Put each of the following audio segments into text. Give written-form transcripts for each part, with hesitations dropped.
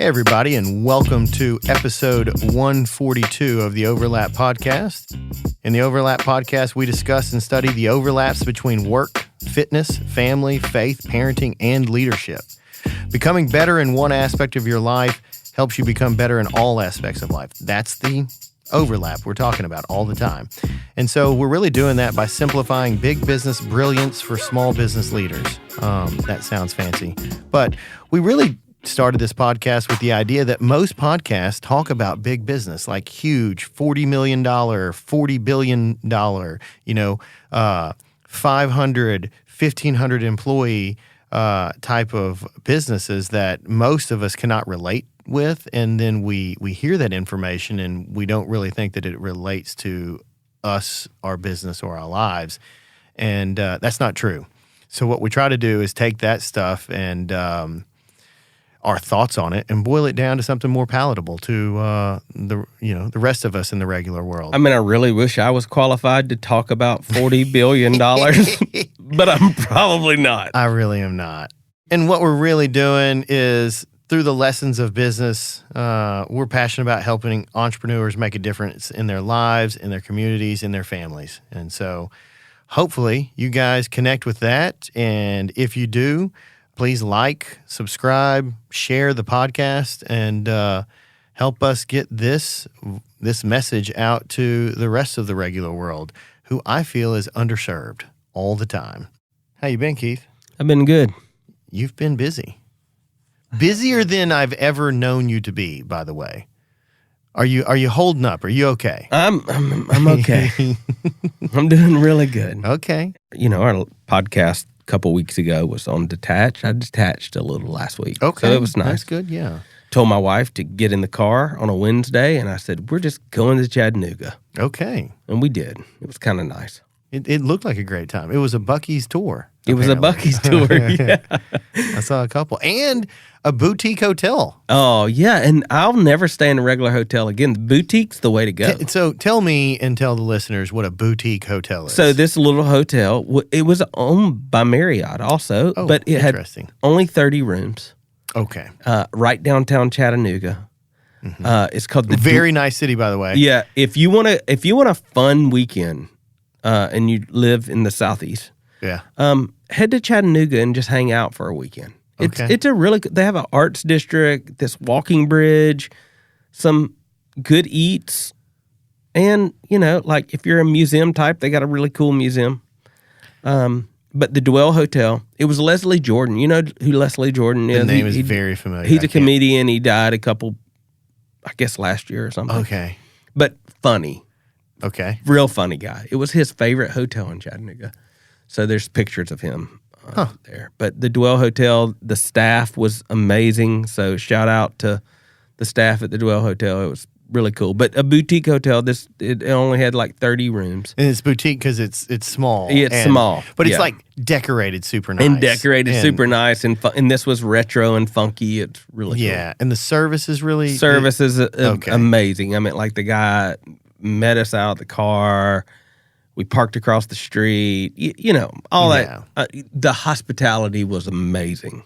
Hey, everybody, and welcome to episode 142 of the Overlap Podcast. In the Overlap Podcast, we discuss and study the overlaps between work, fitness, family, faith, parenting, and leadership. Becoming better in one aspect of your life helps you become better in all aspects of life. That's the overlap we're talking about all the time. And so we're really doing that by simplifying big business brilliance for small business leaders. That sounds fancy. But we really started this podcast with the idea that most podcasts talk about big business, like huge $40 million, $40 billion, 500, 1,500 employee type of businesses that most of us cannot relate with. And then we hear that information and we don't really think that it relates to us, our business, or our lives. And that's not true. So what we try to do is take that stuff and our thoughts on it and boil it down to something more palatable to the rest of us in the regular world. I mean, I really wish I was qualified to talk about $40 billion, but I'm probably not. I really am not. And what we're really doing is, through the lessons of business, we're passionate about helping entrepreneurs make a difference in their lives, in their communities, in their families. And so hopefully you guys connect with that. And if you do, please like, subscribe, share the podcast, and help us get this message out to the rest of the regular world, who I feel is underserved all the time. How you been, Keith? I've been good. You've been busy. Busier than I've ever known you to be, by the way. Are you holding up? Are you okay? I'm okay. I'm doing really good. Okay. You know, our podcast a couple weeks ago was on detach. I detached a little last week. Okay. So it was nice. That's good, yeah. Told my wife to get in the car on a Wednesday, and I said, we're just going to Chattanooga. Okay. And we did. It was kind of nice. It looked like a great time. It was a Buc-ee's tour. It was a Buc-ee's tour, yeah. I saw a couple. And a boutique hotel. Oh, yeah. And I'll never stay in a regular hotel again. The boutique's the way to go. So tell me and tell the listeners what a boutique hotel is. So this little hotel, it was owned by Marriott also, but it had only 30 rooms. Okay. Right downtown Chattanooga. Mm-hmm. It's called the very nice city, by the way. Yeah. If you want a fun weekend, and you live in the Southeast, yeah, head to Chattanooga and just hang out for a weekend. Okay. It's a really good, they have an arts district, this walking bridge, some good eats, and like if you're a museum type, they got a really cool museum. But the Dwell Hotel, it was Leslie Jordan. You know who Leslie Jordan is? The name is very familiar. He's a comedian. He died last year or something. Okay, but funny. Okay. Real funny guy. It was his favorite hotel in Chattanooga. So there's pictures of him there. But the Dwell Hotel, the staff was amazing. So shout out to the staff at the Dwell Hotel. It was really cool. But a boutique hotel, it only had like 30 rooms. And it's boutique because it's small. Yeah, it's small. But it's like decorated super nice. And decorated super nice. And this was retro and funky. It's really cool. Yeah. And the service is really... Service is amazing. I mean, like the guy met us out of the car. We parked across the street. All that. The hospitality was amazing.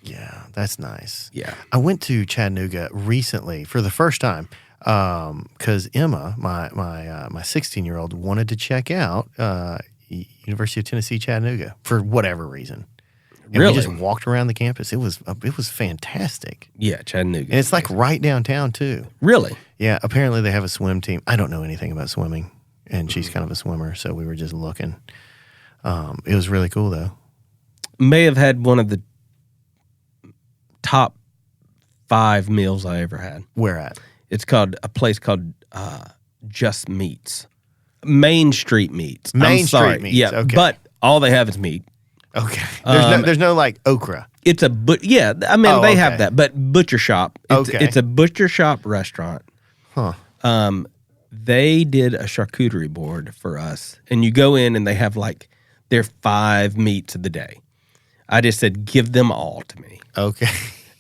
Yeah, that's nice. Yeah. I went to Chattanooga recently for the first time because Emma, my 16-year-old, wanted to check out University of Tennessee Chattanooga for whatever reason. And really? We just walked around the campus. It was fantastic. Yeah, Chattanooga. And it's like right downtown too. Really? Yeah. Apparently they have a swim team. I don't know anything about swimming, and she's kind of a swimmer, so we were just looking. It was really cool though. May have had one of the top 5 meals I ever had. Where at? It's called a place called Just Meats. Main Street Meats. Main Street Meats. Yeah, okay. But all they have is meat. Okay. There's no like okra. It's they have that, but butcher shop. It's a butcher shop restaurant. Huh. They did a charcuterie board for us, and you go in and they have like their 5 meats of the day. I just said, give them all to me. Okay.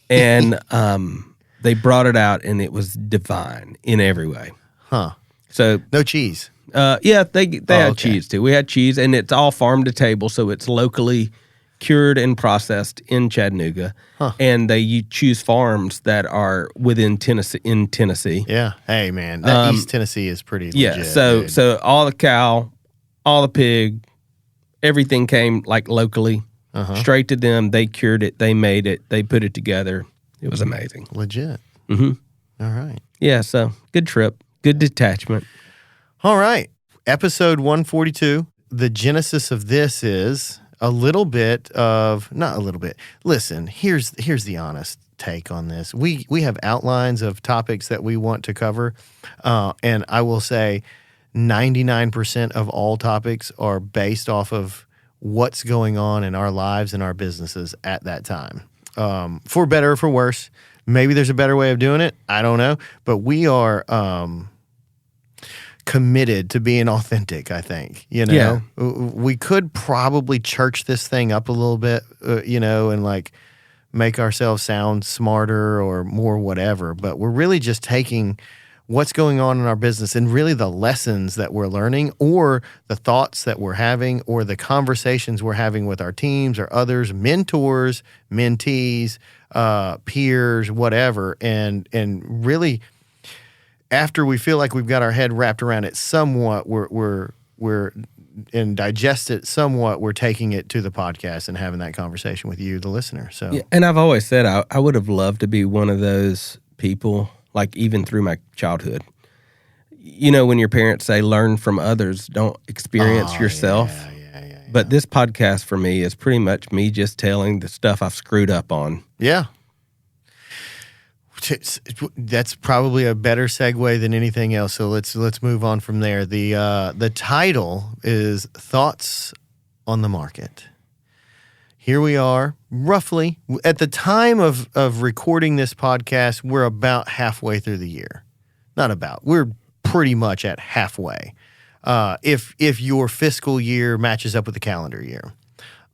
And they brought it out, and it was divine in every way. Huh. So no cheese. Yeah, they had cheese too. We had cheese, and it's all farm to table, so it's locally cured and processed in Chattanooga, and you choose farms that are within Tennessee. Yeah. Hey, man, that East Tennessee is pretty legit. Yeah. So all the cow, all the pig, everything came like locally, straight to them. They cured it. They made it. They put it together. It was amazing. Legit. Mm-hmm. All right. Yeah. So good trip. Good detachment. All right. Episode 142. The genesis of this is a little bit of, not a little bit. Listen, here's the honest take on this. We have outlines of topics that we want to cover, and I will say 99% of all topics are based off of what's going on in our lives and our businesses at that time, for better or for worse. Maybe there's a better way of doing it. I don't know, but we are committed to being authentic, I think. We could probably church this thing up a little bit, and like make ourselves sound smarter or more whatever, but we're really just taking what's going on in our business and really the lessons that we're learning or the thoughts that we're having or the conversations we're having with our teams or others, mentors, mentees, peers, whatever, and really after we feel like we've got our head wrapped around it somewhat, we're and digest it somewhat, we're taking it to the podcast and having that conversation with you, the listener. So, yeah, and I've always said I would have loved to be one of those people, like even through my childhood. When your parents say, learn from others, don't experience yourself. Yeah. But this podcast for me is pretty much me just telling the stuff I've screwed up on. Yeah. That's probably a better segue than anything else. So let's move on from there. The title is Thoughts on the Market. Here we are, roughly at the time of recording this podcast. We're about halfway through the year. Not about. We're pretty much at halfway. If your fiscal year matches up with the calendar year.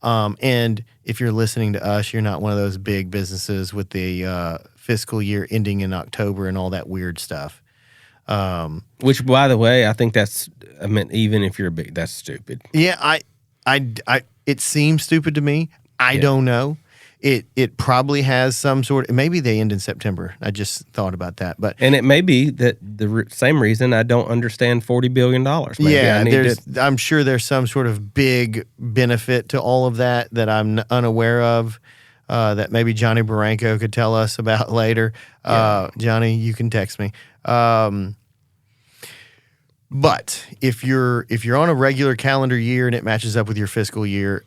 And if you're listening to us, you're not one of those big businesses with the fiscal year ending in October and all that weird stuff. Which, by the way, I think even if you're big, that's stupid. Yeah, it seems stupid to me. I don't know. It probably has some sort of, maybe they end in September. I just thought about that. And it may be that the same reason I don't understand $40 billion. Maybe I'm sure there's some sort of big benefit to all of that I'm unaware of, that maybe Johnny Barranco could tell us about later. Johnny, you can text me. But if you're on a regular calendar year and it matches up with your fiscal year,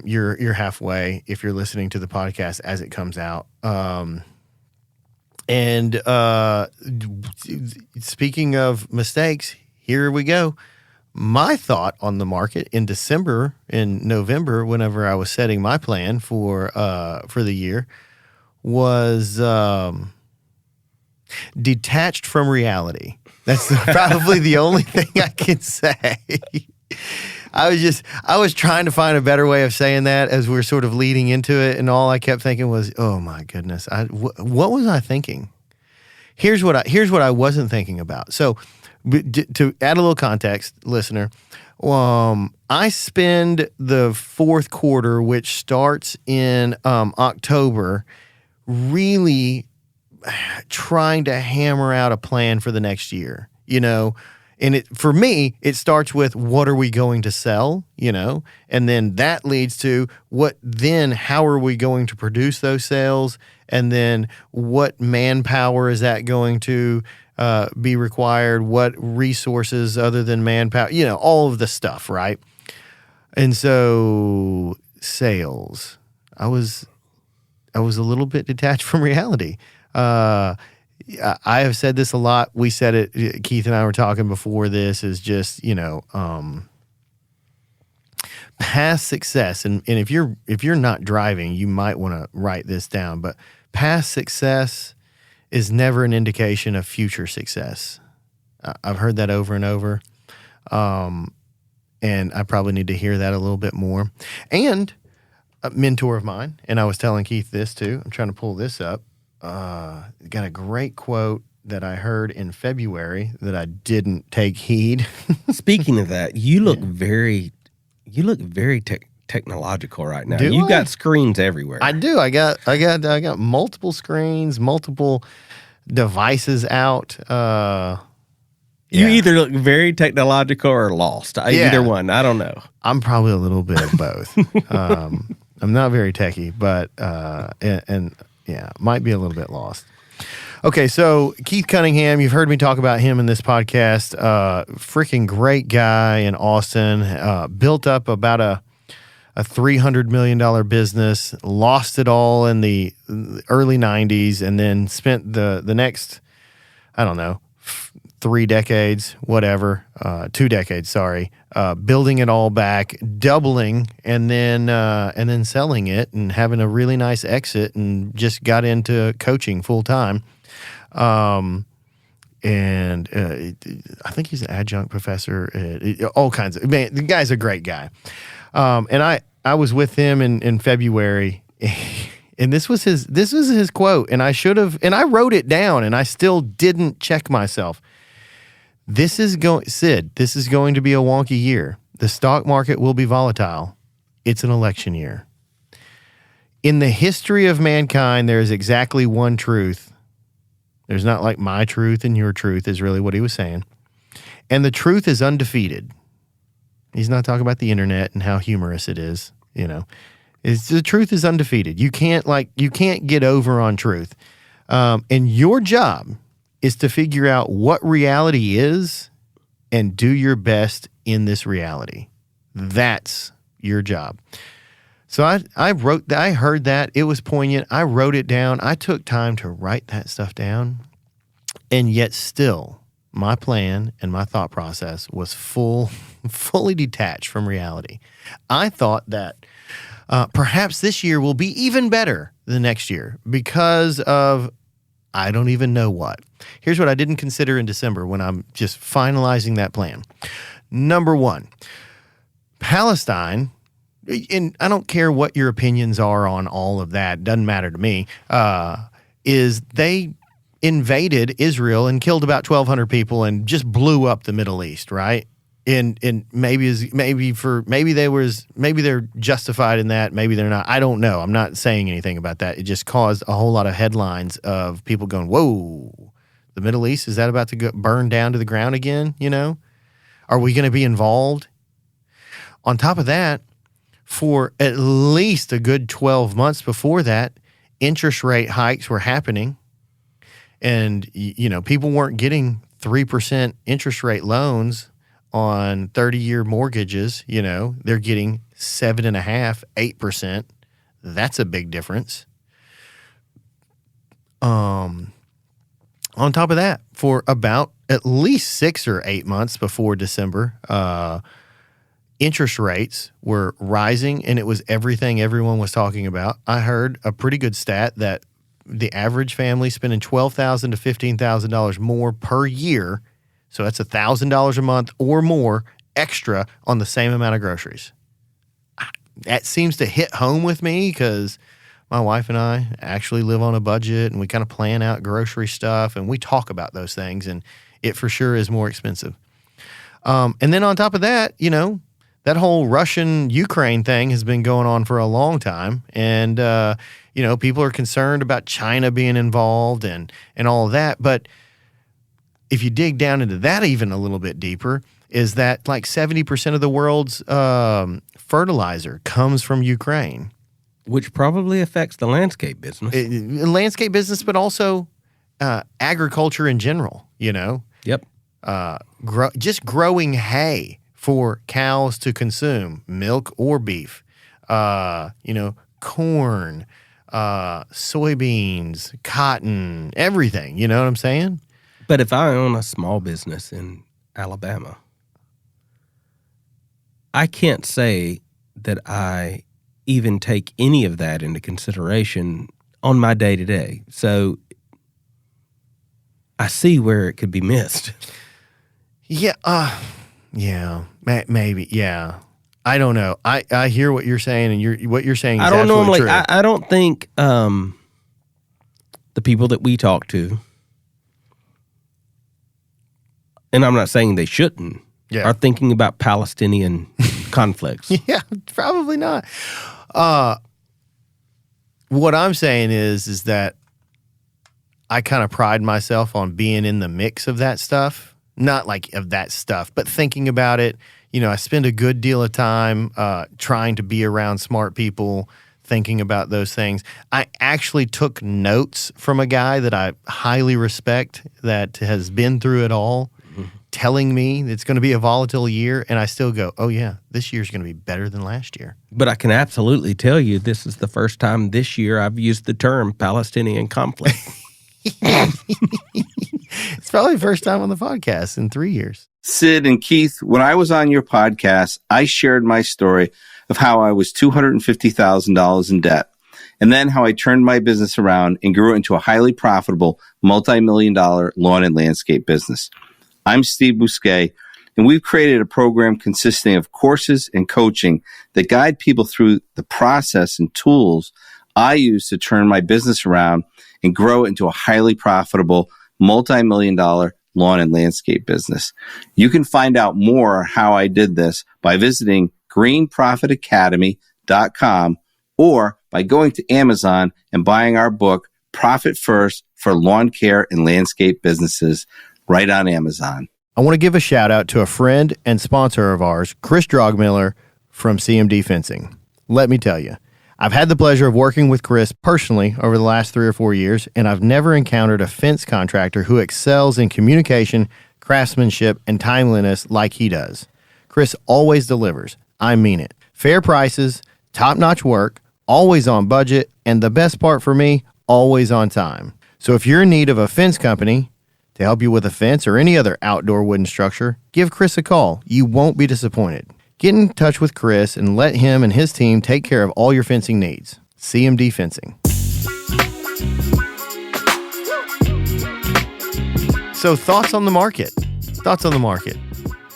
you're halfway if you're listening to the podcast as it comes out. And speaking of mistakes, here we go. My thought on the market in November, whenever I was setting my plan for the year, was detached from reality. That's probably the only thing I can say. I was trying to find a better way of saying that as we're sort of leading into it, and all I kept thinking was, "Oh my goodness, what was I thinking?" Here's what I wasn't thinking about. So, to add a little context, listener, I spend the fourth quarter, which starts in October, really trying to hammer out a plan for the next year, and for me, it starts with what are we going to sell, and then that leads to how are we going to produce those sales, and then what manpower is that going to be required, what resources other than manpower, all of the stuff, right? And so sales, I was a little bit detached from reality. I have said this a lot. We said it, Keith and I were talking before this, is just, past success. And if you're not driving, you might want to write this down, but past success is never an indication of future success. I've heard that over and over. And I probably need to hear that a little bit more. And a mentor of mine, and I was telling Keith this too, I'm trying to pull this up, got a great quote that I heard in February that I didn't take heed. Speaking of that, you look very technological right now. Do You've I? got screens everywhere. I do. I got multiple screens, multiple devices out. You Yeah. either look very technological or lost. Either one. I don't know. I'm probably a little bit of both. I'm not very techie, but and yeah, might be a little bit lost. Okay, so Keith Cunningham, you've heard me talk about him in this podcast. Freaking great guy in Austin. Built up about a $300 million business, lost it all in the early 90s, and then spent the next, I don't know, 3 decades, whatever, 2 decades, sorry, building it all back, doubling, and then selling it and having a really nice exit, and just got into coaching full time. And I think he's an adjunct professor, all kinds of, man, the guy's a great guy. And I was with him in February, and this was his quote, and I wrote it down, and I still didn't check myself. Sid, this is going to be a wonky year. The stock market will be volatile. It's an election year. In the history of mankind, there is exactly one truth. There's not like my truth and your truth, is really what he was saying. And the truth is undefeated. He's not talking about the internet and how humorous it is, the truth is undefeated. You can't get over on truth. And your job is to figure out what reality is and do your best in this reality. That's your job. So I heard that. It was poignant. I wrote it down. I took time to write that stuff down. And yet still, my plan and my thought process was fully detached from reality. I thought that perhaps this year will be even better than next year because of I don't even know what. Here's what I didn't consider in December when I'm just finalizing that plan. Number one, Palestine, and I don't care what your opinions are on all of that, doesn't matter to me, is they invaded Israel and killed about 1,200 people and just blew up the Middle East, right? And maybe they're justified in that, maybe they're not. I don't know. I'm not saying anything about that. It just caused a whole lot of headlines of people going, "Whoa, the Middle East, is that about to burn down to the ground again? Are we going to be involved?" On top of that, for at least a good 12 months before that, interest rate hikes were happening, and people weren't getting 3% interest rate loans on 30-year mortgages. They're getting 7.5%, 8%. That's a big difference. On top of that, for about at least 6 or 8 months before December, interest rates were rising, and it was everything everyone was talking about. I heard a pretty good stat that the average family spending $12,000 to $15,000 more per year. So that's $1,000 a month or more extra on the same amount of groceries. That seems to hit home with me because my wife and I actually live on a budget, and we kind of plan out grocery stuff, and we talk about those things, and it for sure is more expensive. And then on top of that, that whole Russian-Ukraine thing has been going on for a long time, and people are concerned about China being involved and all of that, but if you dig down into that even a little bit deeper, is that like 70% of the world's fertilizer comes from Ukraine. Which probably affects the landscape business. But also agriculture in general, Yep. Just growing hay for cows to consume, milk or beef, corn, soybeans, cotton, everything. You know what I'm saying? But if I own a small business in Alabama, I can't say that I even take any of that into consideration on my day-to-day. So I see where it could be missed. Yeah, maybe, yeah. I don't know. I hear what you're saying, and what you're saying is absolutely true. I don't think the people that we talk to, and I'm not saying they shouldn't, are thinking about Palestinian conflicts. Yeah, probably not. What I'm saying is that I kind of pride myself on being in the mix of that stuff. Not like of that stuff, but thinking about it. I spend a good deal of time trying to be around smart people, thinking about those things. I actually took notes from a guy that I highly respect that has been through it all, telling me it's going to be a volatile year, and I still go, oh yeah, this year's going to be better than last year. But I can absolutely tell you this is the first time this year I've used the term Palestinian conflict. It's probably the first time on the podcast in 3 years. Sid and Keith, when I was on your podcast, I shared my story of how I was $250,000 in debt, and then how I turned my business around and grew it into a highly profitable multi-million-dollar lawn and landscape business. I'm Steve Bousquet, and we've created a program consisting of courses and coaching that guide people through the process and tools I use to turn my business around and grow it into a highly profitable multi-million-dollar lawn and landscape business. You can find out more how I did this by visiting greenprofitacademy.com or by going to Amazon and buying our book, Profit First for Lawn Care and Landscape Businesses, right on Amazon. I want to give a shout out to a friend and sponsor of ours, Chris Drogmiller from CMD Fencing. Let me tell you, I've had the pleasure of working with Chris personally over the last 3 or 4 years, and I've never encountered a fence contractor who excels in communication, craftsmanship, and timeliness like he does. Chris always delivers. I mean it. Fair prices, top-notch work, always on budget, and the best part for me, always on time. So if you're in need of a fence company to help you with a fence or any other outdoor wooden structure, give Chris a call. You won't be disappointed. Get in touch with Chris and let him and his team take care of all your fencing needs. CMD Fencing. So thoughts on the market. Thoughts on the market.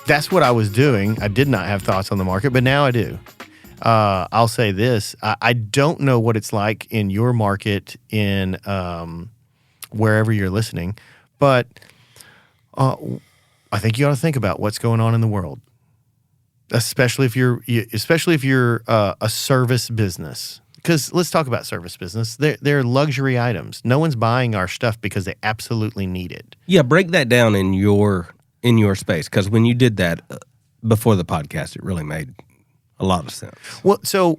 That's what I was doing. I did not have thoughts on the market, but now I do. I'll say this. I don't know what it's like in your market in wherever you're listening, but I think you ought to think about what's going on in the world. Especially if you're a service business, because let's talk about service business. They're luxury items. No one's buying our stuff because they absolutely need it. Yeah, break that down in your space, because when you did that before the podcast, it really made a lot of sense. Well, so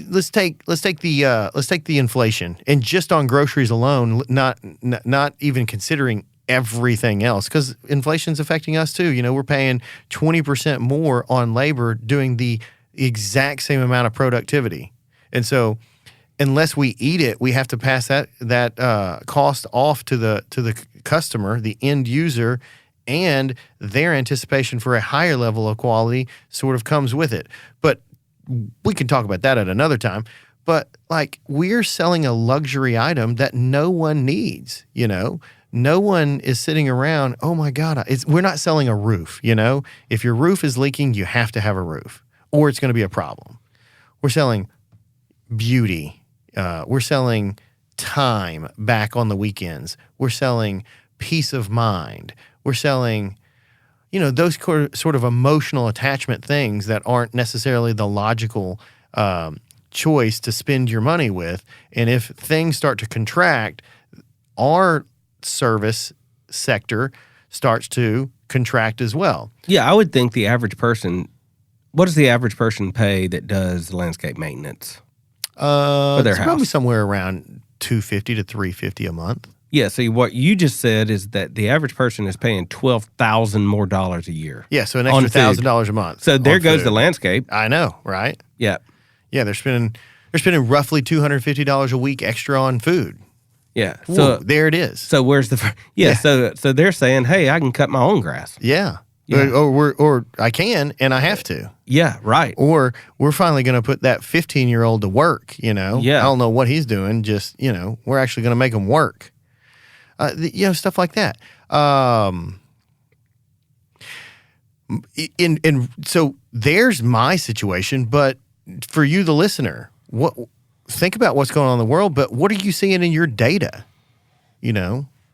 let's take the inflation, and just on groceries alone, not even considering everything else, because inflation's affecting us too. We're paying 20% more on labor doing the exact same amount of productivity. And so unless we eat it, we have to pass that cost off to the customer, the end user, and their anticipation for a higher level of quality sort of comes with it. But we can talk about that at another time. But like, we're selling a luxury item that no one needs, No one is sitting around, oh my God, we're not selling a roof, If your roof is leaking, you have to have a roof, or it's going to be a problem. We're selling beauty. We're selling time back on the weekends. We're selling peace of mind. We're selling, those sort of emotional attachment things that aren't necessarily the logical choice to spend your money with. And if things start to contract, our service sector starts to contract as well. Yeah, I would think the average person, what does the average person pay that does landscape maintenance for their house? Probably somewhere around $250 to $350 a month. Yeah, so what you just said is that the average person is paying $12,000 more a year. Yeah, so an extra $1,000 a month. So there goes the landscape. I know, right? Yeah. Yeah, they're spending roughly $250 a week extra on food. Yeah. So there it is. So where's the so they're saying, "Hey, I can cut my own grass." Yeah. Or I can and I have to. Yeah, right. Or we're finally going to put that 15-year-old to work, Yeah. I don't know what he's doing, just, we're actually going to make him work. Stuff like that. So there's my situation, but for you, the listener, think about what's going on in the world, but what are you seeing in your data?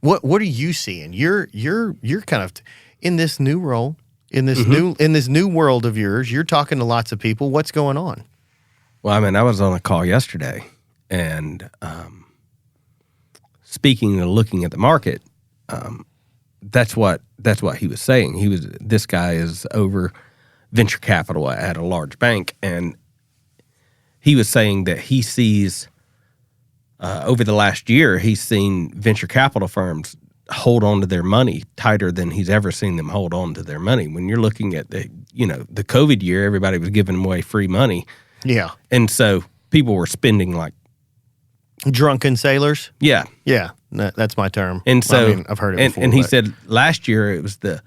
What are you seeing? You're kind of in this new role. in this new world of yours. You're talking to lots of people. What's going on? Well, I mean, I was on a call yesterday, and speaking and looking at the market, that's what he was saying. This guy is over venture capital at a large bank, and he was saying that he sees over the last year, he's seen venture capital firms hold on to their money tighter than he's ever seen them hold on to their money. When you're looking at the COVID year, everybody was giving away free money. Yeah. And so people were spending like drunken sailors. Yeah. Yeah. That's my term. And so I mean, I've heard it before. And he said last year it was the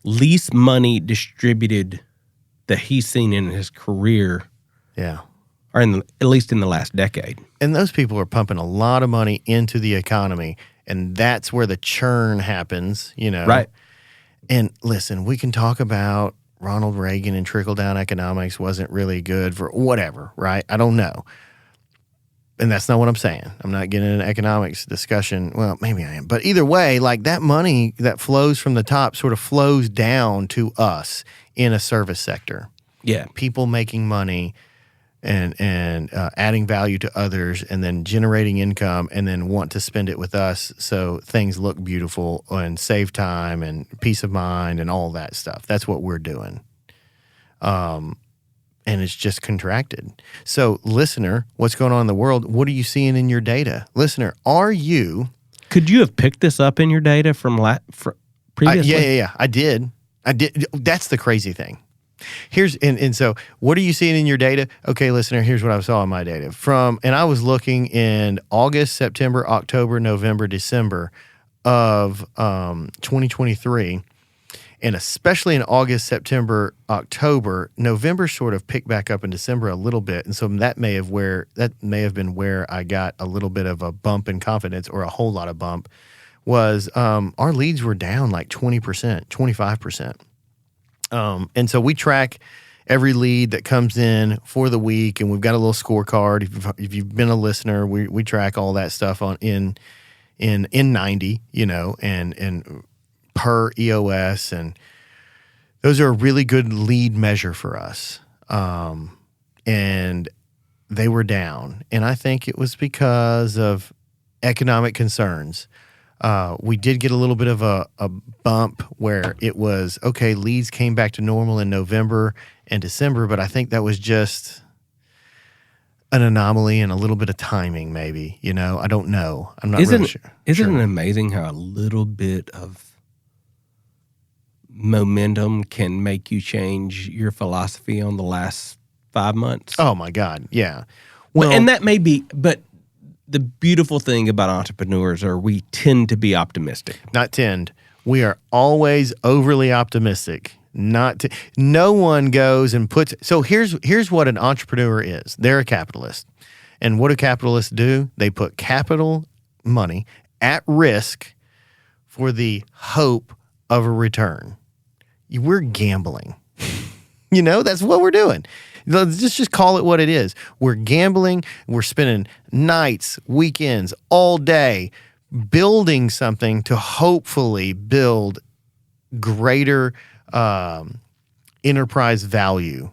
least money distributed that he's seen in his career. Yeah. Or at least in the last decade. And those people are pumping a lot of money into the economy. And that's where the churn happens, Right. And listen, we can talk about Ronald Reagan and trickle-down economics wasn't really good for whatever, right? I don't know. And that's not what I'm saying. I'm not getting an economics discussion. Well, maybe I am. But either way, like that money that flows from the top sort of flows down to us in a service sector. Yeah. People making money and adding value to others and then generating income and then want to spend it with us so things look beautiful and save time and peace of mind and all that stuff. That's what we're doing. And it's just contracted. So, listener, what's going on in the world? What are you seeing in your data? Listener, could you have picked this up in your data from previously? Yeah. I did. That's the crazy thing. So what are you seeing in your data? Okay, listener, here's what I saw in my data. And I was looking in August, September, October, November, December of 2023. And especially in August, September, October, November sort of picked back up in December a little bit. And so that may have been where I got a little bit of a bump in confidence, or a whole lot of bump, was our leads were down like 20%, 25%. And so we track every lead that comes in for the week, and we've got a little scorecard. If you've been a listener, we track all that stuff in 90, and per EOS, and those are a really good lead measure for us. And they were down, and I think it was because of economic concerns. We did get a little bit of a bump where it was, okay, leads came back to normal in November and December, but I think that was just an anomaly and a little bit of timing maybe, I don't know. I'm not really sure. Isn't it amazing how a little bit of momentum can make you change your philosophy on the last 5 months? Oh my God, yeah. Well, and that may be, but the beautiful thing about entrepreneurs are we tend to be optimistic. Not tend. We are always overly optimistic. No one goes and puts. So here's what an entrepreneur is. They're a capitalist. And what do capitalists do? They put capital money at risk for the hope of a return. We're gambling. That's what we're doing. Let's just call it what it is. We're gambling. We're spending nights, weekends, all day building something to hopefully build greater enterprise value.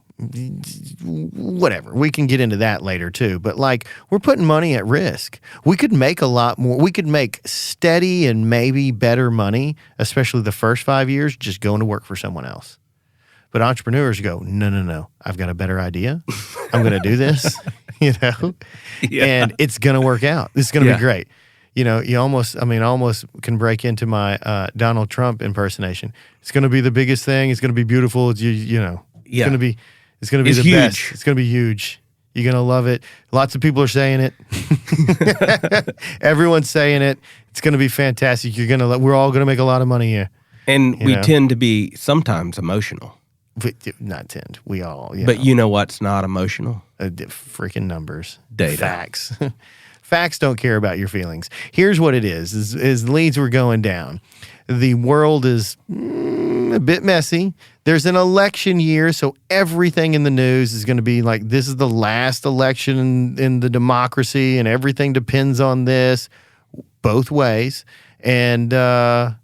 Whatever. We can get into that later too. But we're putting money at risk. We could make a lot more. We could make steady and maybe better money, especially the first 5 years, just going to work for someone else. But entrepreneurs go, no, I've got a better idea. I'm going to do this, and it's going to work out. It's going to be great. You almost can break into my Donald Trump impersonation. It's going to be the biggest thing. It's going to be beautiful. It's going to be the huge. best. It's going to be huge. You're going to love it. Lots of people are saying it. Everyone's saying it. It's going to be fantastic. We're all going to make a lot of money here. And we tend to be sometimes emotional. Not tend. We all. But you know what's not emotional? Freaking numbers. Data. Facts. Facts don't care about your feelings. Here's what it is leads were going down. The world is a bit messy. There's an election year, so everything in the news is going to be like, this is the last election in the democracy, and everything depends on this both ways. And on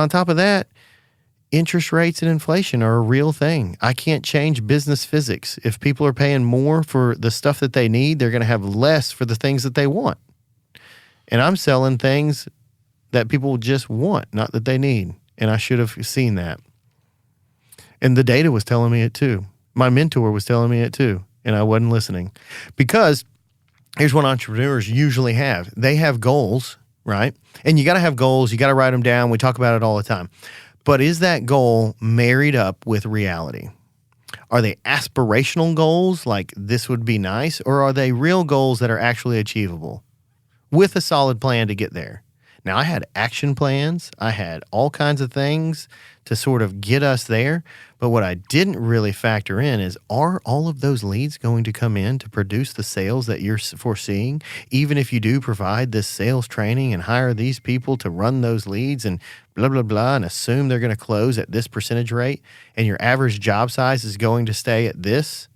top of that, interest rates and inflation are a real thing. I can't change business physics. If people are paying more for the stuff that they need, they're going to have less for the things that they want. And I'm selling things that people just want, not that they need. And I should have seen that. And the data was telling me it too. My mentor was telling me it too. And I wasn't listening. Because here's what entrepreneurs usually have. They have goals, right? And you got to have goals. You got to write them down. We talk about it all the time. But is that goal married up with reality? Are they aspirational goals, like this would be nice, or are they real goals that are actually achievable with a solid plan to get there? Now, I had action plans. I had all kinds of things to sort of get us there. But what I didn't really factor in is, are all of those leads going to come in to produce the sales that you're foreseeing? Even if you do provide this sales training and hire these people to run those leads and blah, blah, blah, and assume they're going to close at this percentage rate, and your average job size is going to stay at this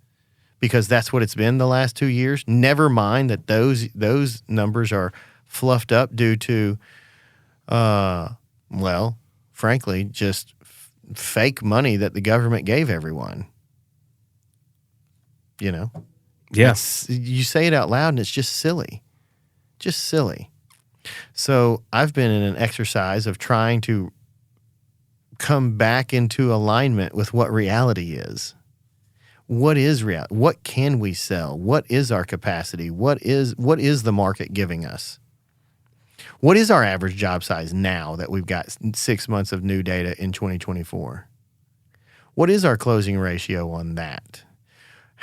because that's what it's been the last 2 years. Never mind that those numbers are fluffed up due to, well, frankly, just fake money that the government gave everyone. You know? Yeah. You say it out loud and it's just silly. Just silly. So I've been in an exercise of trying to come back into alignment with what reality is. What is reality? What can we sell? What is our capacity? What is the market giving us? What is our average job size now that we've got 6 months of new data in 2024? What is our closing ratio on that?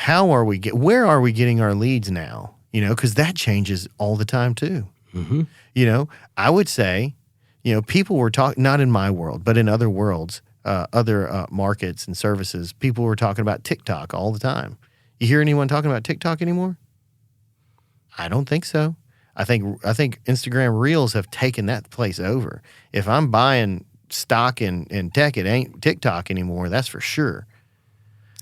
Where are we getting our leads now? You know, because that changes all the time too. Mm-hmm. You know, I would say, you know, people were talking, not in my world, but in other worlds, other markets and services, people were talking about TikTok all the time. You hear anyone talking about TikTok anymore? I don't think so. I think Instagram Reels have taken that place over. If I'm buying stock in tech, it ain't TikTok anymore. That's for sure.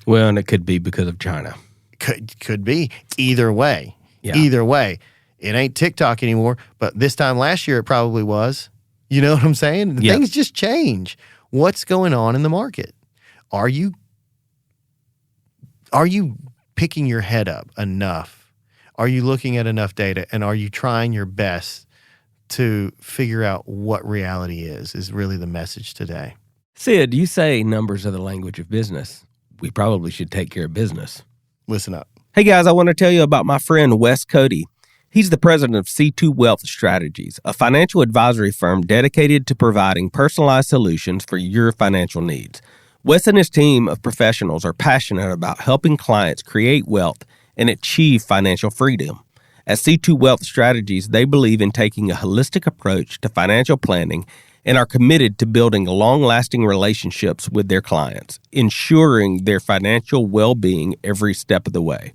Well, and it could be because of China. Could be. Either way. Yeah. Either way. It ain't TikTok anymore, but this time last year it probably was. You know what I'm saying? Yep. Things just change. What's going on in the market? Are you picking your head up enough? Are you looking at enough data, and are you trying your best to figure out what reality is really the message today. Sid, you say numbers are the language of business. We probably should take care of business. Listen up. Hey guys, I want to tell you about my friend Wes Cody. He's the president of C2 Wealth Strategies, a financial advisory firm dedicated to providing personalized solutions for your financial needs. Wes and his team of professionals are passionate about helping clients create wealth and achieve financial freedom. At C2 Wealth Strategies, they believe in taking a holistic approach to financial planning and are committed to building long-lasting relationships with their clients, ensuring their financial well-being every step of the way.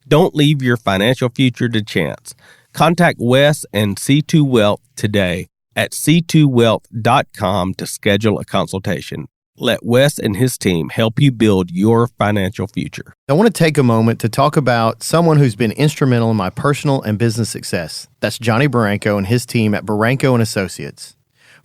Don't leave your financial future to chance. Contact Wes and C2 Wealth today at c2wealth.com to schedule a consultation. Let Wes and his team help you build your financial future. I want to take a moment to talk about someone who's been instrumental in my personal and business success. That's Johnny Barranco and his team at Barranco & Associates.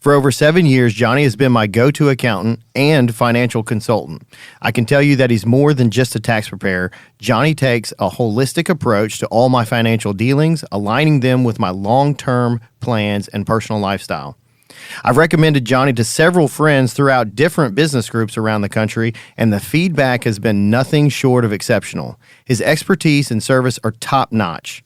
For over 7 years, Johnny has been my go-to accountant and financial consultant. I can tell you that he's more than just a tax preparer. Johnny takes a holistic approach to all my financial dealings, aligning them with my long-term plans and personal lifestyle. I've recommended Johnny to several friends throughout different business groups around the country, and the feedback has been nothing short of exceptional. His expertise and service are top-notch.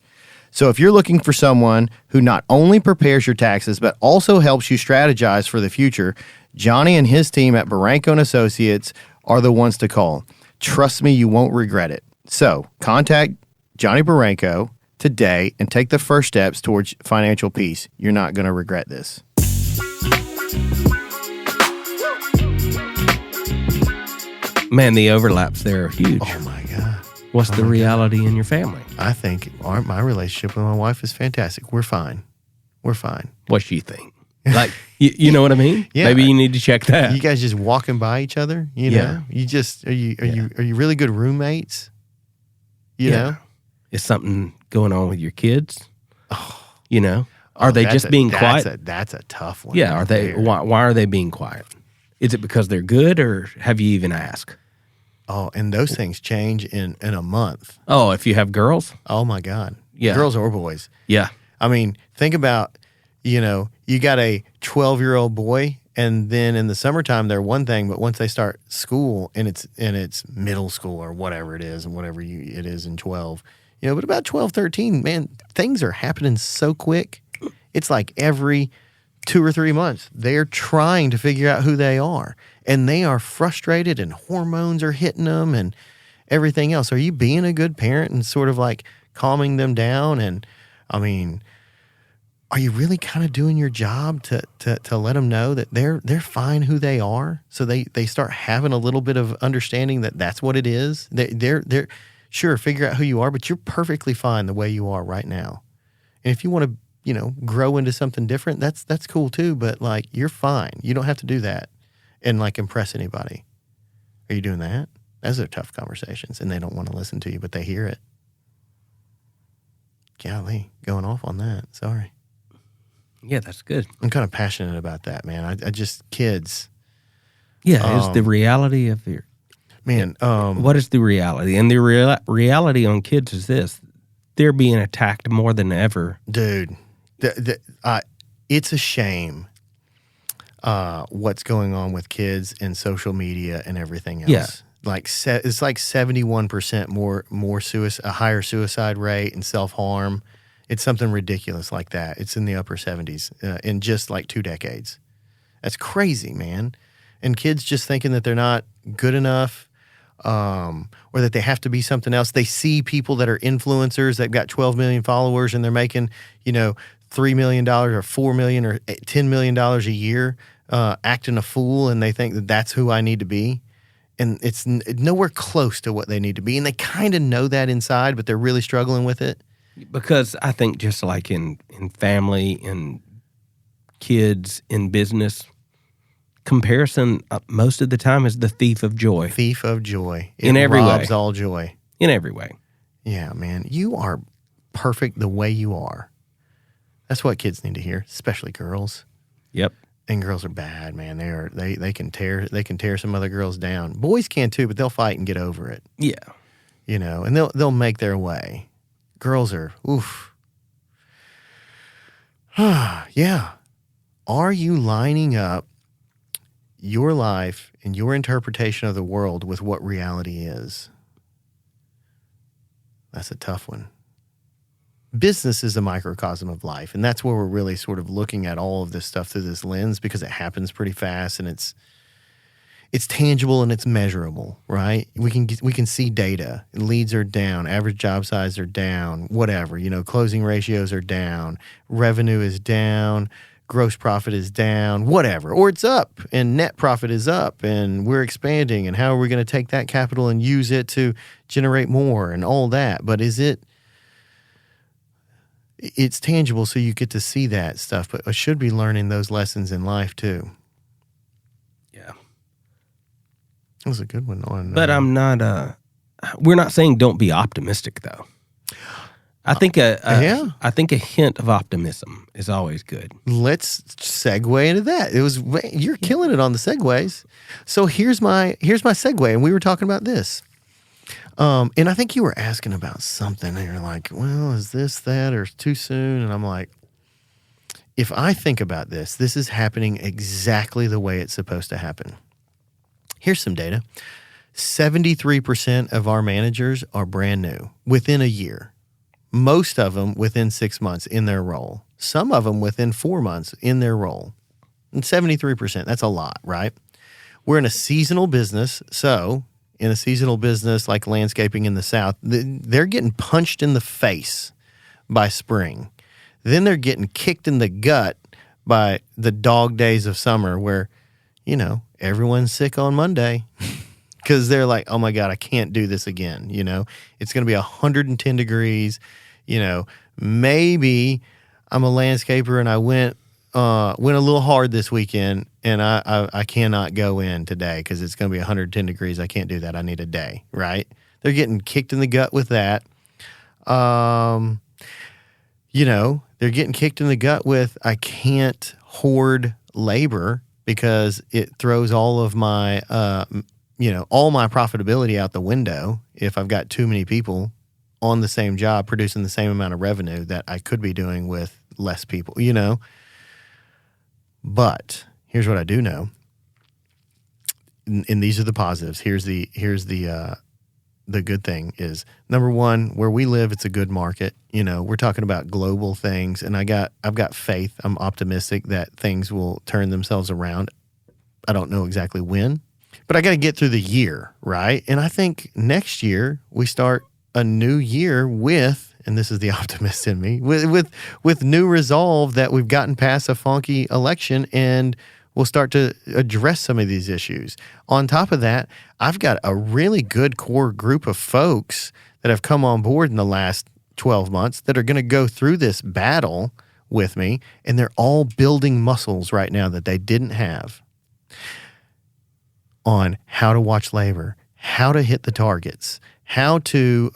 So if you're looking for someone who not only prepares your taxes, but also helps you strategize for the future, Johnny and his team at Barranco & Associates are the ones to call. Trust me, you won't regret it. So contact Johnny Barranco today and take the first steps towards financial peace. You're not going to regret this. Man, the overlaps there are huge. Oh, my God. What's the reality in your family? I think my relationship with my wife is fantastic. We're fine. We're fine. What you think? Like, you know what I mean? Yeah. Maybe you need to check that. You guys just walking by each other, you know? Yeah. You just, are you really good roommates? You know? Is something going on with your kids? Oh. You know? Are they just being quiet? That's a tough one. Yeah. Are they? Why are they being quiet? Is it because they're good, or have you even asked? Oh, and those things change in a month. Oh, if you have girls? Oh, my God. Yeah. Girls or boys. Yeah. I mean, think about, you got a 12-year-old boy, and then in the summertime they're one thing, but once they start school and it's middle school or whatever it is, and whatever it is in 12, but about 12, 13, man, things are happening so quick. It's like every 2 or 3 months they're trying to figure out who they are, and they are frustrated, and hormones are hitting them and everything else. Are you being a good parent and sort of like calming them down? And I mean, are you really kind of doing your job to let them know that they're fine who they are, so they start having a little bit of understanding that that's what it is? They're sure, figure out who you are, but you're perfectly fine the way you are right now. And if you want to, grow into something different, that's cool too. But like, you're fine. You don't have to do that and like impress anybody. Are you doing that? Those are tough conversations, and they don't want to listen to you, but they hear it. Golly, going off on that. Sorry. Yeah, that's good. I'm kind of passionate about that, man. I just, kids. Yeah, it's the reality of your... Man. What is the reality? And the reality on kids is this. They're being attacked more than ever. Dude, it's a shame what's going on with kids and social media and everything else. Yeah. Like it's like 71% more a higher suicide rate and self-harm. It's something ridiculous like that. It's in the upper 70s in just like 2 decades. That's crazy, man. And kids just thinking that they're not good enough, or that they have to be something else. They see people that are influencers that got 12 million followers, and they're making, $3 million or $4 million or $10 million a year, acting a fool, and they think that that's who I need to be. And it's nowhere close to what they need to be. And they kind of know that inside, but they're really struggling with it. Because I think just like in family, in kids, in business, comparison most of the time is the thief of joy. Thief of joy. In every way. It robs all joy. In every way. Yeah, man. You are perfect the way you are. That's what kids need to hear, especially girls. Yep. And girls are bad, man. They can tear some other girls down. Boys can too, but they'll fight and get over it. Yeah. And they'll make their way. Girls are, oof. Yeah. Are you lining up your life and your interpretation of the world with what reality is? That's a tough one. Business is a microcosm of life, and that's where we're really sort of looking at all of this stuff through this lens, because it happens pretty fast, and it's tangible and it's measurable, right? We can see data. Leads are down, average job size are down, whatever. Closing ratios are down, revenue is down, gross profit is down, whatever. Or it's up, and net profit is up, and we're expanding, and how are we going to take that capital and use it to generate more and all that? But it's tangible, so you get to see that stuff, but I should be learning those lessons in life too. Yeah. That was a good one. But I'm not, we're not saying don't be optimistic though. I think I think a hint of optimism is always good. Let's segue into that. You're killing it on the segues. So here's my segue, and we were talking about this. And I think you were asking about something, and you're like, well, is this, that, or too soon? And I'm like, if I think about this is happening exactly the way it's supposed to happen. Here's some data. 73% of our managers are brand new within a year. Most of them within 6 months in their role. Some of them within 4 months in their role. And 73%, that's a lot, right? We're in a seasonal business, so in a seasonal business like landscaping in the South, they're getting punched in the face by spring. Then they're getting kicked in the gut by the dog days of summer where, everyone's sick on Monday because they're like, oh my God, I can't do this again. It's going to be 110 degrees. Maybe I'm a landscaper and I went a little hard this weekend, and I cannot go in today because it's going to be 110 degrees. I can't do that. I need a day, right? They're getting kicked in the gut with that. They're getting kicked in the gut with, I can't hoard labor because it throws all of my, all my profitability out the window if I've got too many people on the same job producing the same amount of revenue that I could be doing with less people, But here's what I do know. And these are the positives. Here's the good thing is, number one, where we live, it's a good market. We're talking about global things, and I've got faith. I'm optimistic that things will turn themselves around. I don't know exactly when, but I got to get through the year, right? And I think next year we start a new year with, and this is the optimist in me, with new resolve that we've gotten past a funky election and we'll start to address some of these issues. On top of that, I've got a really good core group of folks that have come on board in the last 12 months that are going to go through this battle with me, and they're all building muscles right now that they didn't have on how to watch labor, how to hit the targets, how to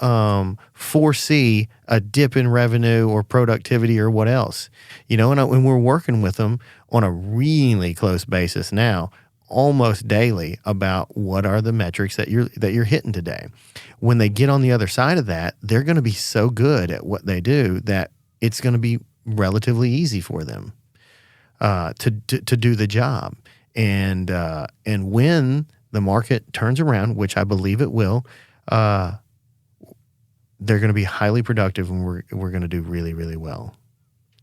foresee a dip in revenue or productivity or what else. And we're working with them on a really close basis now, almost daily, about what are the metrics that you're hitting today. When they get on the other side of that, they're going to be so good at what they do that it's going to be relatively easy for them to do the job. And when the market turns around, which I believe it will, they're going to be highly productive, and we're going to do really, really well.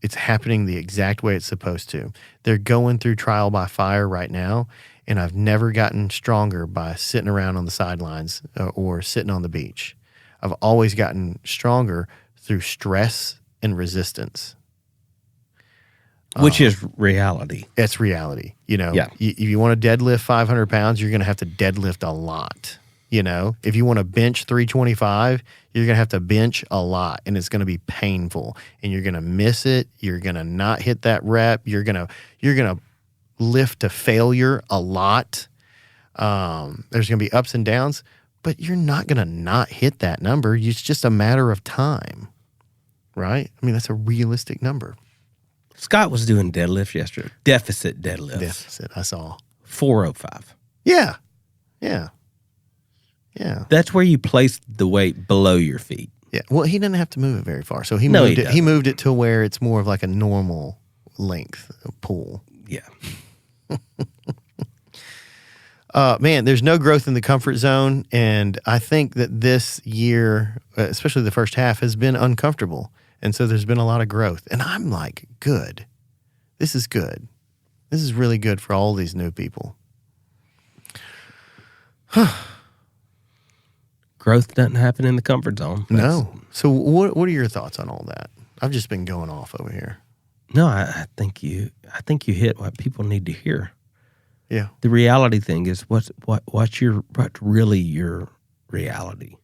It's happening the exact way it's supposed to. They're going through trial by fire right now, and I've never gotten stronger by sitting around on the sidelines or sitting on the beach. I've always gotten stronger through stress and resistance. Which is reality. It's reality. Yeah. You want to deadlift 500 pounds, you're going to have to deadlift a lot. If you want to bench 325, you're going to have to bench a lot, and it's going to be painful, and you're going to miss it. You're going to not hit that rep. You're going to lift to failure a lot. There's going to be ups and downs, but you're not going to not hit that number. It's just a matter of time, right? I mean, that's a realistic number. Scott was doing deadlifts yesterday. Deficit deadlifts. Deficit, I saw. 405. Yeah. That's where you place the weight below your feet. Yeah. Well, he didn't have to move it very far. So he moved it to where it's more of like a normal length pull. Yeah. Man, there's no growth in the comfort zone. And I think that this year, especially the first half, has been uncomfortable. And so there's been a lot of growth. And I'm like, good. This is good. This is really good for all these new people. Growth doesn't happen in the comfort zone. No. So what are your thoughts on all that? I've just been going off over here. No, I think you hit what people need to hear. Yeah. The reality thing is what's really your reality.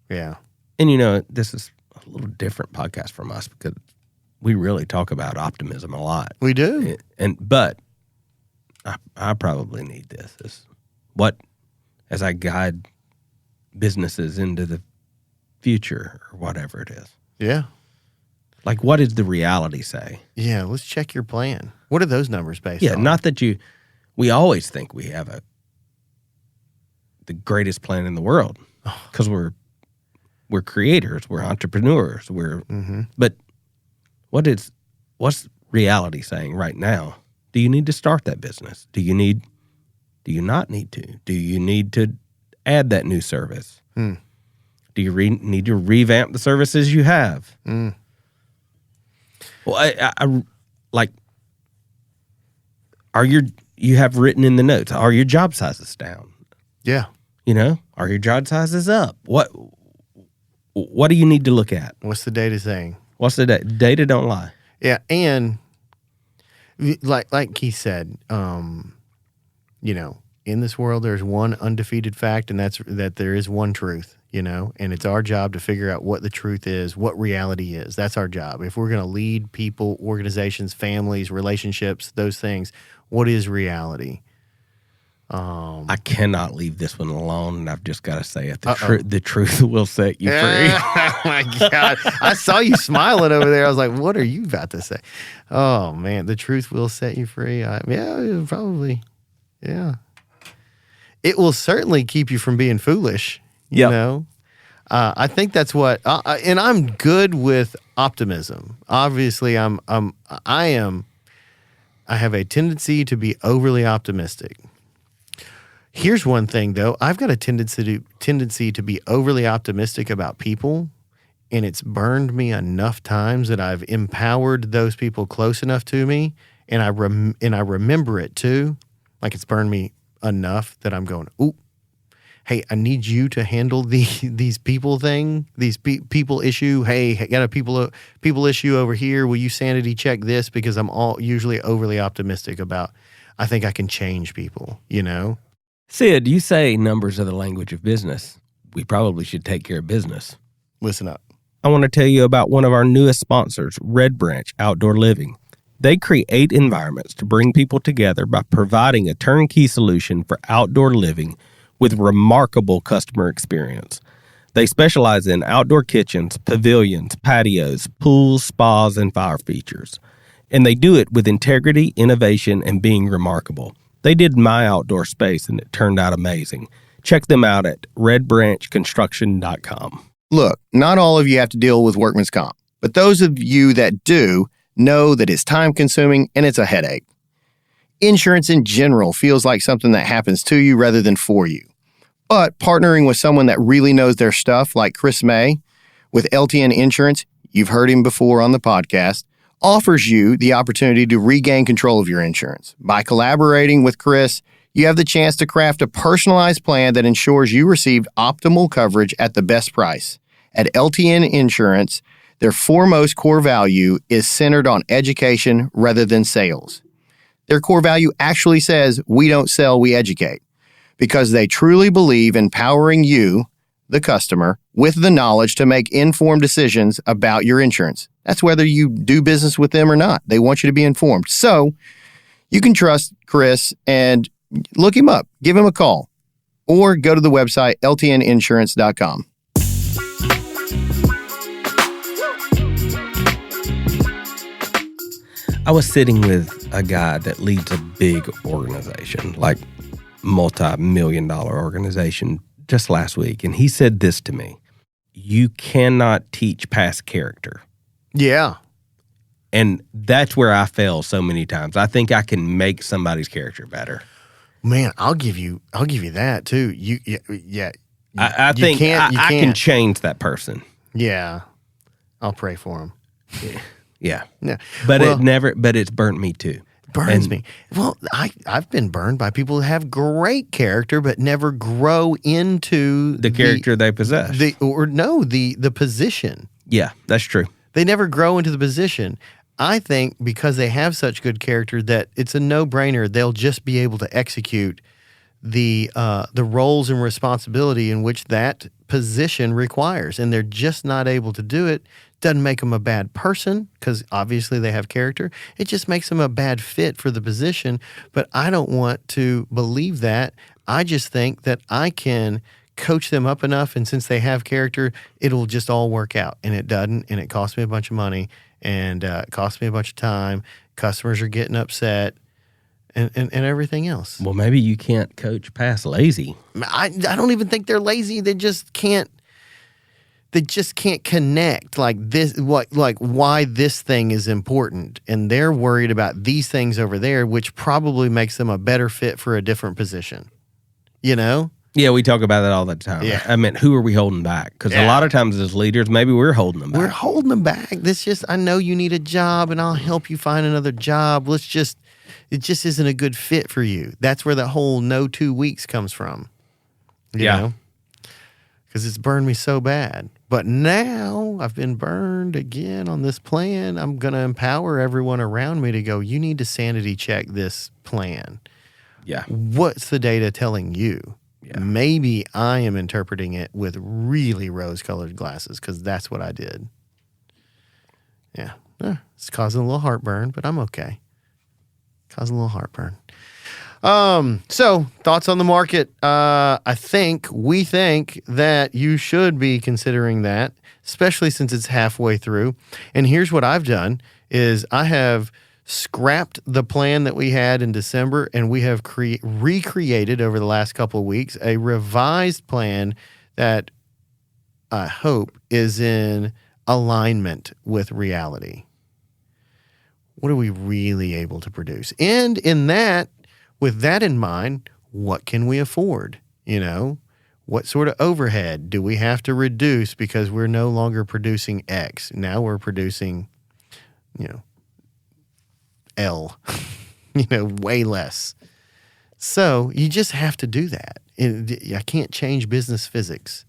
Yeah. And this is a little different podcast from us because we really talk about optimism a lot. We do. But I probably need this. As I guide businesses into the future or whatever it is. Yeah. Like, what does the reality say? Yeah, let's check your plan. What are those numbers based on? Yeah, not that we always think we have the greatest plan in the world because we're creators, we're entrepreneurs, but what's reality saying right now? Do you need to start that business? Do you not need to? Do you need to add that new service? Do you need to revamp the services you have? Well, I like, you have written in the notes, are your job sizes down? Yeah. Are your job sizes up? What do you need to look at? What's the data saying? What's the data? Data don't lie. Yeah, and like Keith said, in this world there's one undefeated fact, and that's that there is one truth, and it's our job to figure out what the truth is, what reality is. That's our job. If we're going to lead people, organizations, families, relationships, those things, what is reality? I cannot leave this one alone, and I've just got to say it. The truth will set you free. Oh, my God. I saw you smiling over there. I was like, what are you about to say? Oh, man. The truth will set you free. Yeah, probably. Yeah. It will certainly keep you from being foolish, you know? I think that's what, and I'm good with optimism. Obviously, I have a tendency to be overly optimistic. Here's one thing, though. I've got a tendency to be overly optimistic about people, and it's burned me enough times that I've empowered those people close enough to me, and I remember it too. Like it's burned me enough that I'm going, ooh, hey, I need you to handle these people thing, people issue. Hey, I got a people issue over here. Will you sanity check this? Because I'm usually overly optimistic about, I think I can change people, you know? Sid, you say numbers are the language of business. We probably should take care of business. Listen up. I want to tell you about one of our newest sponsors, Red Branch Outdoor Living. They create environments to bring people together by providing a turnkey solution for outdoor living with remarkable customer experience. They specialize in outdoor kitchens, pavilions, patios, pools, spas, and fire features. And they do it with integrity, innovation, and being remarkable. They did my outdoor space, and it turned out amazing. Check them out at redbranchconstruction.com. Look, not all of you have to deal with workman's comp, but those of you that do know that it's time-consuming and it's a headache. Insurance in general feels like something that happens to you rather than for you. But partnering with someone that really knows their stuff, like Chris May, with LTN Insurance, you've heard him before on the podcast, offers you the opportunity to regain control of your insurance. By collaborating with Chris, you have the chance to craft a personalized plan that ensures you receive optimal coverage at the best price. At LTN Insurance, their foremost core value is centered on education rather than sales. Their core value actually says, we don't sell, we educate, because they truly believe in empowering you, the customer, with the knowledge to make informed decisions about your insurance. That's whether you do business with them or not. They want you to be informed. So you can trust Chris and look him up, give him a call, or go to the website ltninsurance.com. I was sitting with a guy that leads a big organization, like multi-million-dollar organization, just last week, and he said this to me: you cannot teach past character. Yeah. And that's where I fail so many times. I think I can make somebody's character better. Man, I'll give you that too. I think I can change that person. Yeah. I'll pray for him. Yeah. But it's burnt me too. Burns me. Well, I've been burned by people who have great character but never grow into the character they possess. The position. Yeah, that's true. They never grow into the position. I think because they have such good character that it's a no-brainer. They'll just be able to execute the roles and responsibility in which that position requires, and they're just not able to do it. Doesn't make them a bad person because obviously they have character. It just makes them a bad fit for the position. But I don't want to believe that. I just think that I can coach them up enough, and since they have character, it'll just all work out. And it doesn't, and it costs me a bunch of money, and it costs me a bunch of time. Customers are getting upset, and everything else. Well, maybe you can't coach past lazy. I don't even think they're lazy. They just can't. They just can't connect like this, like why this thing is important, and they're worried about these things over there, which probably makes them a better fit for a different position. You know? Yeah, we talk about that all the time. Yeah. I mean, who are we holding back? Because a lot of times as leaders, maybe we're holding them back. We're holding them back. I know you need a job, and I'll help you find another job. It just isn't a good fit for you. That's where the whole no 2 weeks comes from. You know? Because it's burned me so bad. But now I've been burned again on this plan. I'm going to empower everyone around me to go, you need to sanity check this plan. Yeah. What's the data telling you? Yeah. Maybe I am interpreting it with really rose-colored glasses because that's what I did. Yeah. It's causing a little heartburn, but I'm okay. Causing a little heartburn. So thoughts on the market? We think that you should be considering that, especially since it's halfway through. And here's what I've done is I have scrapped the plan that we had in December, and we have recreated over the last couple of weeks a revised plan that I hope is in alignment with reality. What are we really able to produce? And in that, with that in mind, what can we afford? What sort of overhead do we have to reduce because we're no longer producing X? Now we're producing, L, way less. So you just have to do that. I can't change business physics.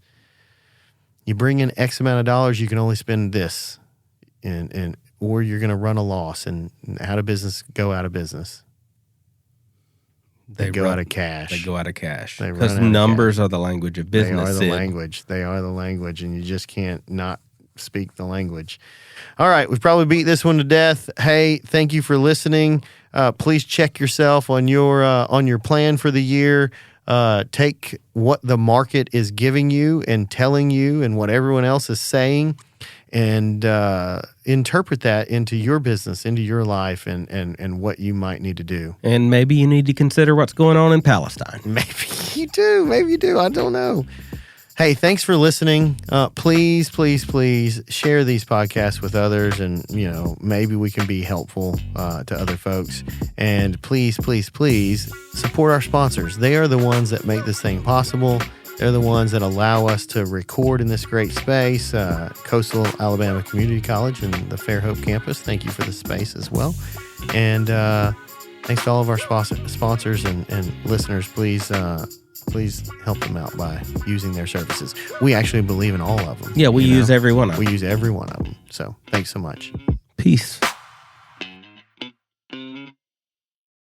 You bring in X amount of dollars, you can only spend this, or you're going to run a loss, and go out of business. They go out of cash. They go out of cash. Because numbers are the language of business. They are the language. They are the language, and you just can't not speak the language. All right, we've probably beat this one to death. Hey, thank you for listening. Please check yourself on your plan for the year. Take what the market is giving you and telling you and what everyone else is saying, and interpret that into your business, into your life, and what you might need to do. And maybe you need to consider what's going on in Palestine. Maybe you do. Maybe you do. I don't know. Hey, thanks for listening. Please, please, please share these podcasts with others, and maybe we can be helpful to other folks. And please, please, please support our sponsors. They are the ones that make this thing possible. They're the ones that allow us to record in this great space. Coastal Alabama Community College and the Fairhope campus. Thank you for the space as well. And thanks to all of our sponsors and listeners. Please help them out by using their services. We actually believe in all of them. Yeah, we use every one of them. We use every one of them. So thanks so much. Peace.